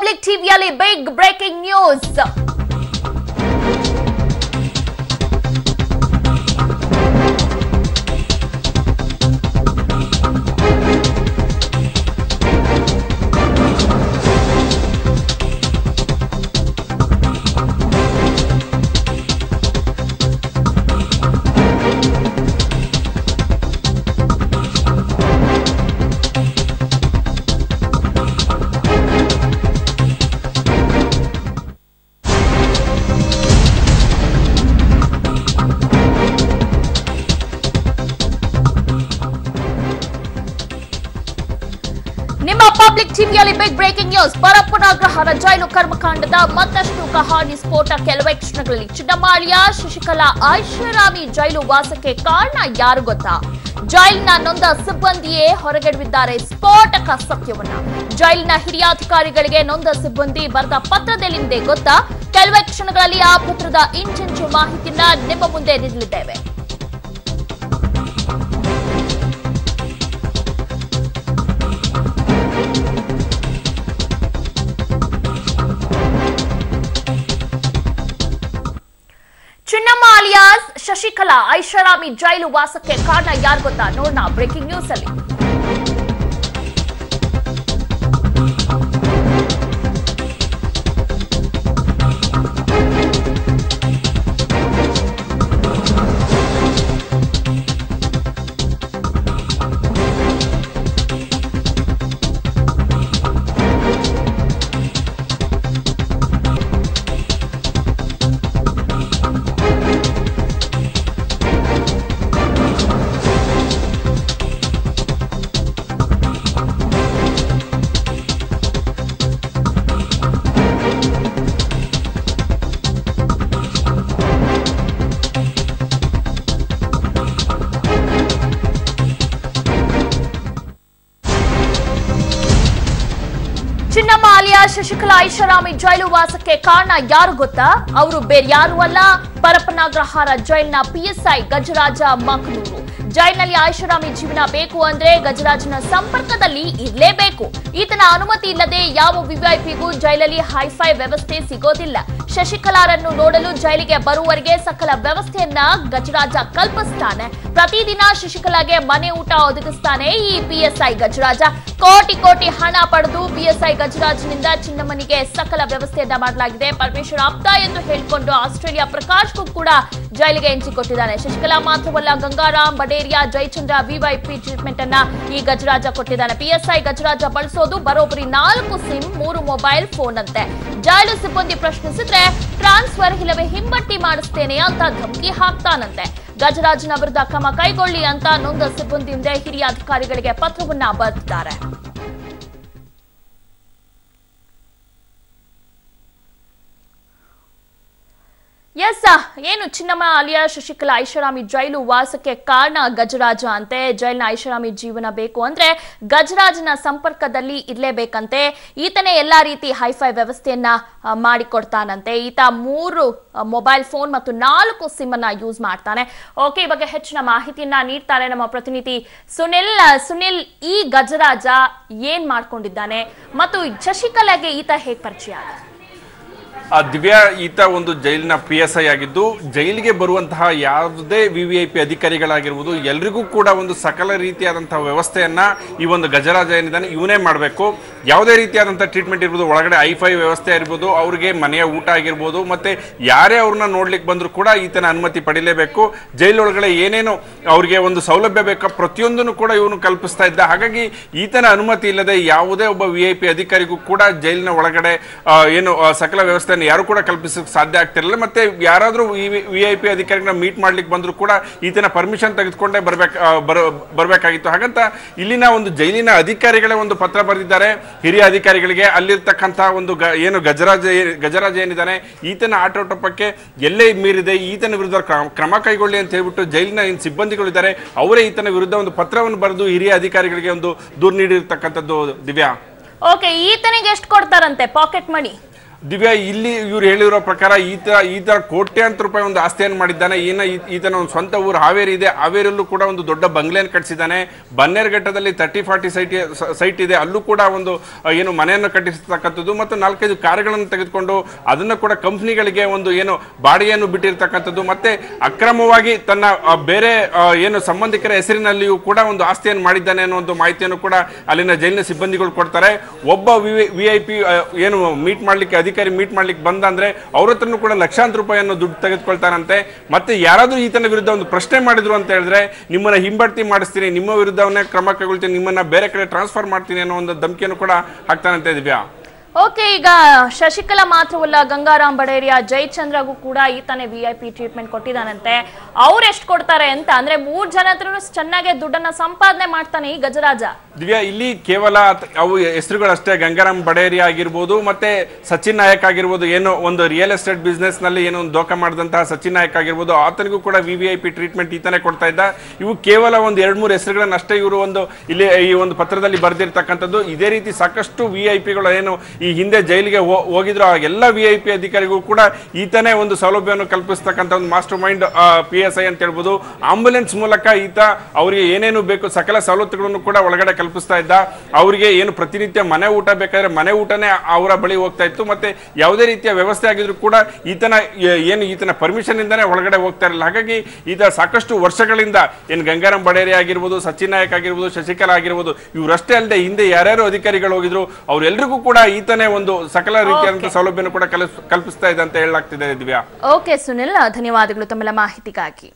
Public ಟಿವಿಯಲ್ಲಿ big breaking news. ನಿಮ್ಮ public ಟಿವಿಯಲ್ಲಿ ಬಿಗ್ ಬ್ರೇಕಿಂಗ್ ನ್ಯೂಸ್. ಪರಪ್ಪನಗ್ರಹಾರ ಜೈಲು ಕರ್ಮಕಾಂಡದ ಮತ್ತಷ್ಟು ಕಹಾನಿ ಸ್ಫೋಟ. ಕೆಲವೇ ಕ್ಷಣಗಳಲ್ಲಿ ಚಿನ್ನಮಾಳಿಯ ಶಶಿಕಲಾ ಐಷಾರಾಮಿ ಜೈಲು ವಾಸಕ್ಕೆ ಕಾರಣ ಯಾರು ಗೊತ್ತಾ? ಜೈಲಿನ ನೊಂದ ಸಿಬ್ಬಂದಿಯೇ ಹೊರಗೆಡವಿದ್ದಾರೆ ಸ್ಫೋಟಕ ಸತ್ಯವನ್ನ. ಜೈಲಿನ ಹಿರಿಯ ಅಧಿಕಾರಿಗಳಿಗೆ ನೊಂದ ಸಿಬ್ಬಂದಿ ಬರೆದ ಪತ್ರದಲ್ಲಿದೆ ಗೊತ್ತಾ? ಕೆಲವೇ ಕ್ಷಣಗಳಲ್ಲಿ ಆ ಪತ್ರದ ಇಂಚಿಂಚು ಮಾಹಿತಿಯನ್ನ ನಿಮ್ಮ ಮುಂದೆ ನೀಡಲಿದ್ದೇವೆ. ಚಿನ್ನಮ್ಮ ಅಲಿಯಾಸ್ ಶಶಿಕಲಾ ಐಷಾರಾಮಿ ಜೈಲು ವಾಸಕ್ಕೆ ಕಾರಣ ಯಾರು ಗೊತ್ತಾ? ನೋಡೋಣ ಬ್ರೇಕಿಂಗ್ ನ್ಯೂಸ್ ಅಲ್ಲಿ. ಚಿನ್ನಮ್ಮ ಅಲಿಯಾಸ್ ಶಶಿಕಲಾ ಐಷಾರಾಮಿ ಜೈಲು ವಾಸಕ್ಕೆ ಕಾರಣ ಯಾರು ಗೊತ್ತಾ? ಅವರು ಬೇರ್ಯಾರು ಅಲ್ಲ, ಪರಪ್ಪನಗ್ರಹಾರ ಜೈಲಿನ ಪಿಎಸ್ಐ ಗಜರಾಜ ಮಕನೂರು. ಜೈಲಿನಲ್ಲಿ ಐಷಾರಾಮಿ ಜೀವನ ಬೇಕು ಅಂದ್ರೆ ಗಜರಾಜನ ಸಂಪರ್ಕದಲ್ಲಿ ಇರಲೇಬೇಕು. ಈತನ ಅನುಮತಿ ಇಲ್ಲದೆ ಯಾವ ವಿವಿಐಪಿಗೂ ಜೈಲಲ್ಲಿ ಹೈಫೈ ವ್ಯವಸ್ಥೆ ಸಿಗೋದಿಲ್ಲ. ಶಶಿಕಲಾರನ್ನು ನೋಡಲು ಜೈಲಿಗೆ ಬರುವವರೆಗೆ ಸಕಲ ವ್ಯವಸ್ಥೆಯನ್ನ ಗಜರಾಜ ಕಲ್ಪಿಸ್ತಾನೆ. ಪ್ರತಿದಿನ ಶಶಿಕಲಾಗೆ ಮನೆ ಊಟ ಒದಗಿಸ್ತಾನೆ ಈ ಪಿಎಸ್ಐ ಗಜರಾಜ. ಕೋಟಿ ಕೋಟಿ ಹಣ ಪಡೆದು ಪಿಎಸ್ಐ ಗಜರಾಜನಿಂದ ಚಿನ್ನಮ್ಮನಿಗೆ ಸಕಲ ವ್ಯವಸ್ಥೆಯನ್ನ ಮಾಡಲಾಗಿದೆ. ಪರಮೇಶ್ವರ್ ಆಪ್ತ ಎಂದು ಹೇಳಿಕೊಂಡು ಆಸ್ಟ್ರೇಲಿಯಾ ಪ್ರಕಾಶ್ಗೂ ಕೂಡ ಜೈಲಿಗೆ ಎಂಚಿಕೊಟ್ಟಿದ್ದಾನೆ. ಶಶಿಕಲಾ ಮಾತ್ರವಲ್ಲ, ಗಂಗಾರಾಮ್, ಬಡೇರಿಯಾ, ಜಯಚಂದ್ರ ವಿವಿಐಪಿ ಟ್ರೀಟ್ಮೆಂಟ್ ಅನ್ನ ಈ ಗಜರಾಜ ಕೊಟ್ಟಿದ್ದಾನೆ. ಪಿಎಸ್ಐ ಗಜರಾಜ ಬಳಸೋದು ಬರೋಬ್ಬರಿ 4 ಸಿಮ್, 3 ಮೊಬೈಲ್ ಫೋನ್ ಅಂತೆ. ಜೈಲು ಸಿಬ್ಬಂದಿ ಪ್ರಶ್ನಿಸಿದ್ರೆ ಟ್ರಾನ್ಸ್ಫರ್ ಇಲ್ಲವೇ ಹಿಂಬಟ್ಟಿ ಮಾಡಿಸ್ತೇನೆ ಅಂತ ಧಮಕಿ ಹಾಕ್ತಾನಂತೆ. ಗಜರಾಜನ ವಿರುದ್ಧ ಕ್ರಮ ಕೈಗೊಳ್ಳಿ ಅಂತ ನೊಂದ ಸಿಬ್ಬಂದಿಯಿಂದ ಹಿರಿಯ ಅಧಿಕಾರಿಗಳಿಗೆ ಪತ್ರವನ್ನ ಬರೆದಿದ್ದಾರೆ. ಎಸ್, ಏನು ಚಿನ್ನಮ್ಮ ಅಲಿಯಾಸ್ ಶಶಿಕಲಾ ಐಷಾರಾಮಿ ಜೈಲು ವಾಸಕ್ಕೆ ಕಾರಣ ಗಜರಾಜ ಅಂತೆ. ಜೈಲಿನ ಐಷಾರಾಮಿ ಜೀವನ ಬೇಕು ಅಂದ್ರೆ ಗಜರಾಜನ ಸಂಪರ್ಕದಲ್ಲಿ ಇರಲೇಬೇಕಂತೆ. ಈತನೇ ಎಲ್ಲಾ ರೀತಿ ಹೈಫೈ ವ್ಯವಸ್ಥೆಯನ್ನ ಮಾಡಿಕೊಡ್ತಾನಂತೆ. ಈತ 3 ಮೊಬೈಲ್ ಫೋನ್ ಮತ್ತು 4 ಸಿಮ್ ಅನ್ನ ಯೂಸ್ ಮಾಡ್ತಾನೆ. ಓಕೆ, ಈ ಬಗ್ಗೆ ಹೆಚ್ಚಿನ ಮಾಹಿತಿಯನ್ನ ನೀಡ್ತಾರೆ ನಮ್ಮ ಪ್ರತಿನಿಧಿ ಸುನಿಲ್. ಈ ಗಜರಾಜ ಏನ್ ಮಾಡ್ಕೊಂಡಿದ್ದಾನೆ ಮತ್ತು ಶಶಿಕಲಾಗೆ ಈತ ಹೇಗೆ ಪರಿಚಯ ಆಗ? ದಿವ್ಯಾ, ಈತ ಒಂದು ಜೈಲಿನ ಪಿಎಸ್ಐ ಆಗಿದ್ದು ಜೈಲಿಗೆ ಬರುವಂತಹ ಯಾವುದೇ ವಿವಿಐಪಿ ಅಧಿಕಾರಿಗಳಾಗಿರ್ಬೋದು ಎಲ್ರಿಗೂ ಕೂಡ ಒಂದು ಸಕಲ ರೀತಿಯಾದಂತಹ ವ್ಯವಸ್ಥೆಯನ್ನ ಈ ಒಂದು ಗಜರಾಜ ಏನಿದ್ದಾನೆ ಇವನೇ ಮಾಡಬೇಕು. ಯಾವುದೇ ರೀತಿಯಾದಂತಹ ಟ್ರೀಟ್ಮೆಂಟ್ ಇರ್ಬೋದು, ಒಳಗಡೆ ಐಫೈ ವ್ಯವಸ್ಥೆ ಇರ್ಬೋದು, ಅವ್ರಿಗೆ ಮನೆಯ ಊಟ ಆಗಿರ್ಬೋದು, ಮತ್ತೆ ಯಾರೇ ಅವ್ರನ್ನ ನೋಡ್ಲಿಕ್ಕೆ ಬಂದ್ರು ಕೂಡ ಈತನ ಅನುಮತಿ ಪಡಿಲೇಬೇಕು. ಜೈಲೊಳಗಡೆ ಏನೇನು ಅವ್ರಿಗೆ ಒಂದು ಸೌಲಭ್ಯ ಬೇಕೋ ಪ್ರತಿಯೊಂದನ್ನು ಕೂಡ ಇವನು ಕಲ್ಪಿಸ್ತಾ ಇದ್ದ. ಹಾಗಾಗಿ ಈತನ ಅನುಮತಿ ಇಲ್ಲದೆ ಯಾವುದೇ ಒಬ್ಬ ವಿಐಪಿ ಅಧಿಕಾರಿಗೂ ಕೂಡ ಜೈಲಿನ ಒಳಗಡೆ ಏನು ಸಕಲ ವ್ಯವಸ್ಥೆ ಯಾರು ಕೂಡ ಕಲ್ಪಿಸಕ್ಕೆ ಸಾಧ್ಯ ಆಗ್ತಿರಲಿಲ್ಲ. ಮತ್ತೆ ಯಾರಾದ್ರೂ ವಿಐಪಿ ಅಧಿಕಾರಿಗಳನ್ನ ಮೀಟ್ ಮಾಡ್ಲಿಕ್ಕೆ ಬಂದ್ರು ಕೂಡ ಈತನ ಪರ್ಮಿಷನ್ ತೆಗೆದುಕೊಂಡೇ ಬರ್ಬೇಕಾಗಿತ್ತು. ಹಾಗಂತ ಇಲ್ಲಿನ ಒಂದು ಜೈಲಿನ ಅಧಿಕಾರಿಗಳೇ ಒಂದು ಪತ್ರ ಬರೆದಿದ್ದಾರೆ ಹಿರಿಯ ಅಧಿಕಾರಿಗಳಿಗೆ. ಅಲ್ಲಿರ್ತಕ್ಕಂಥ ಒಂದು ಏನು ಗಜರಾಜ ಏನಿದ್ದಾನೆ ಈತನ ಆಟೋಟೋಪಕ್ಕೆ ಎಲ್ಲೇ ಮೀರಿದೆ, ಈತನ ವಿರುದ್ಧ ಕ್ರಮ ಕೈಗೊಳ್ಳಿ ಅಂತ ಹೇಳ್ಬಿಟ್ಟು ಜೈಲಿನ ಏನು ಸಿಬ್ಬಂದಿಗಳಿದ್ದಾರೆ ಅವರೇ ಈತನ ವಿರುದ್ಧ ಒಂದು ಪತ್ರವನ್ನು ಬರೆದು ಹಿರಿಯ ಅಧಿಕಾರಿಗಳಿಗೆ ಒಂದು ದೂರು ನೀಡಿರ್ತಕ್ಕಂಥದ್ದು. ದಿವ್ಯಾ, ಓಕೆ, ಈತನಿಗೆ ಎಷ್ಟು ಕೊಡ್ತಾರಂತೆ ಪಾಕೆಟ್ ಮನಿ? ದಿವ್ಯಾ, ಇಲ್ಲಿ ಇವ್ರು ಹೇಳಿರೋ ಪ್ರಕಾರ ಈತ ಕೋಟ್ಯಾಂತರ ರೂಪಾಯಿ ಒಂದು ಆಸ್ತಿಯನ್ನು ಮಾಡಿದ್ದಾನೆ. ಈತನ ಒಂದು ಸ್ವಂತ ಊರು ಹಾವೇರಿ ಇದೆ. ಹಾವೇರಿಯಲ್ಲೂ ಕೂಡ ಒಂದು ದೊಡ್ಡ ಬಂಗ್ಲೆಯನ್ನು ಕಟ್ಟಿಸಿದ್ದಾನೆ. ಬನ್ನೇರುಘಟ್ಟದಲ್ಲಿ 30-40 ಸೈಟ್ ಇದೆ, ಅಲ್ಲೂ ಕೂಡ ಒಂದು ಏನು ಮನೆಯನ್ನು ಕಟ್ಟಿರ್ತಕ್ಕಂಥದ್ದು ಮತ್ತು 4-5 ಕಾರುಗಳನ್ನು ತೆಗೆದುಕೊಂಡು ಅದನ್ನು ಕೂಡ ಕಂಪ್ನಿಗಳಿಗೆ ಒಂದು ಏನು ಬಾಡಿಗೆಯನ್ನು ಬಿಟ್ಟಿರ್ತಕ್ಕಂಥದ್ದು, ಮತ್ತೆ ಅಕ್ರಮವಾಗಿ ತನ್ನ ಬೇರೆ ಏನು ಸಂಬಂಧಿಕರ ಹೆಸರಿನಲ್ಲಿಯೂ ಕೂಡ ಒಂದು ಆಸ್ತಿಯನ್ನು ಮಾಡಿದ್ದಾನೆ ಅನ್ನೋ ಒಂದು ಮಾಹಿತಿಯನ್ನು ಕೂಡ ಅಲ್ಲಿನ ಜೈಲಿನ ಸಿಬ್ಬಂದಿಗಳು ಕೊಡ್ತಾರೆ. ಒಬ್ಬ VIP ಏನು ಅಧಿಕಾರಿ ಮೀಟ್ ಮಾಡ್ಲಿಕ್ಕೆ ಬಂದ ಅಂದ್ರೆ ಅವ್ರ ಹತ್ರನೂ ಕೂಡ ಲಕ್ಷಾಂತರ ರೂಪಾಯಿಯನ್ನು ದುಡ್ಡು ತೆಗೆದುಕೊಳ್ತಾರಂತೆ. ಮತ್ತೆ ಯಾರಾದ್ರೂ ಈತನ ವಿರುದ್ಧ ಒಂದು ಪ್ರಶ್ನೆ ಮಾಡಿದ್ರು ಅಂತ ಹೇಳಿದ್ರೆ ನಿಮ್ಮನ್ನ ಹಿಂಬಡ್ತಿ ಮಾಡಿಸ್ತೀನಿ, ನಿಮ್ಮ ವಿರುದ್ಧವನ್ನೇ ಕ್ರಮ ಕೈಗೊಳ್ತೀನಿ, ನಿಮ್ಮನ್ನ ಬೇರೆ ಕಡೆ ಟ್ರಾನ್ಸ್ಫರ್ ಮಾಡ್ತೀನಿ ಅನ್ನೋ ಒಂದು ಧಮಕಿಯನ್ನು ಕೂಡ ಹಾಕ್ತಾನಂತೆ ದಿವ್ಯಾ. ಓಕೆ, ಈಗ ಶಶಿಕಲಾ ಮಾತ್ರವಲ್ಲ, ಗಂಗಾರಾಮ್ ಬಡೇರಿಯಾ, ಜಯಚಂದ್ರಗೂ ಕೂಡ ಈತನೇ VIP ಟ್ರೀಟ್ಮೆಂಟ್ ಕೊಟ್ಟಿದ್ದಾನಂತೆ. ಅವ್ರು ಎಷ್ಟು ಕೊಡ್ತಾರೆ ಅಂತ ಅಂದ್ರೆ 3 ಜನ ಹತ್ರನೂ ಚೆನ್ನಾಗಿ ದುಡ್ಡನ್ನ ಸಂಪಾದನೆ ಮಾಡ್ತಾನೆ ಈ ಗಜರಾಜ. ದಿವ್ಯಾ, ಇಲ್ಲಿ ಕೇವಲ ಅವು ಹೆಸರುಗಳಷ್ಟೇ. ಗಂಗಾರಾಮ್ ಬಡೇರಿಯಾ ಆಗಿರ್ಬೋದು, ಮತ್ತೆ ಸಚಿನ್ ನಾಯಕ್ ಆಗಿರ್ಬೋದು, ಏನೋ ಒಂದು ರಿಯಲ್ ಎಸ್ಟೇಟ್ ಬಿಸ್ನೆಸ್ ನಲ್ಲಿ ಏನೋ ಒಂದು ದೋಖ ಮಾಡಿದಂತಹ ಸಚಿನ್ ನಾಯಕ್ ಆಗಿರ್ಬೋದು, ಆತನಿಗೂ ಕೂಡ VIP ಟ್ರೀಟ್ಮೆಂಟ್ ಈತನೇ ಕೊಡ್ತಾ ಇದ್ದ. ಇವು ಕೇವಲ ಒಂದು 2-3 ಹೆಸರುಗಳನ್ನಷ್ಟೇ ಇವರು ಒಂದು ಇಲ್ಲಿ ಈ ಒಂದು ಪತ್ರದಲ್ಲಿ ಬರೆದಿರ್ತಕ್ಕಂಥದ್ದು. ಇದೇ ರೀತಿ ಸಾಕಷ್ಟು VIPಗಳು ಏನು ಈ ಹಿಂದೆ ಜೈಲಿಗೆ ಹೋಗಿದ್ರು ಆ ಎಲ್ಲ VIP ಅಧಿಕಾರಿಗಳು ಕೂಡ ಈತನೇ ಒಂದು ಸೌಲಭ್ಯವನ್ನು ಕಲ್ಪಿಸ್ತಕ್ಕಂಥ ಒಂದು ಮಾಸ್ಟರ್ ಮೈಂಡ್ PSI ಅಂತ ಹೇಳ್ಬೋದು. ಆಂಬುಲೆನ್ಸ್ ಮೂಲಕ ಈತ ಅವರಿಗೆ ಏನೇನು ಬೇಕು ಸಕಲ ಸವಲತ್ತುಗಳನ್ನು ಕೂಡ ಒಳಗಡೆ ಕಲ್ಪಿಸ್ತಾ ಇದ್ದ. ಅವರಿಗೆ ಏನು ಪ್ರತಿನಿತ್ಯ ಮನೆ ಊಟ ಬೇಕಾದ್ರೆ ಮನೆ ಊಟನೇ ಅವರ ಬಳಿ ಹೋಗ್ತಾ ಇತ್ತು. ಮತ್ತೆ ಯಾವುದೇ ರೀತಿಯ ವ್ಯವಸ್ಥೆ ಆಗಿದ್ರು ಕೂಡ ಈತನ ಪರ್ಮಿಷನ್ ಇಂದಾನೆ ಒಳಗಡೆ ಹೋಗ್ತಾ ಇರಲಿಲ್ಲ. ಹಾಗಾಗಿ ಈತ ಸಾಕಷ್ಟು ವರ್ಷಗಳಿಂದ ಏನು ಗಂಗಾರಾಮ್ ಬಡೇರಿಯಾ ಆಗಿರ್ಬೋದು, ಸಚಿನ್ ನಾಯಕ್ ಆಗಿರ್ಬೋದು, ಶಶಿಕಲಾ ಆಗಿರ್ಬೋದು, ಇವರಷ್ಟೇ ಅಲ್ಲದೆ ಹಿಂದೆ ಯಾರ್ಯಾರು ಅಧಿಕಾರಿಗಳು ಹೋಗಿದ್ರು ಅವರೆಲ್ಲರಿಗೂ ಕೂಡ ಈತನೇ ಒಂದು ಸಕಲ ರೀತಿಯಾದಂತಹ ಸೌಲಭ್ಯವನ್ನು ಕೂಡ ಕಲ್ಪಿಸ್ತಾ ಇದೆ ಅಂತ ಹೇಳಲಾಗ್ತಿದೆ ದಿವ್ಯಾ. ಓಕೆ ಸುನಿಲ್, ಧನ್ಯವಾದಗಳು ತಮ್ಮೆಲ್ಲ ಮಾಹಿತಿಗಾಗಿ.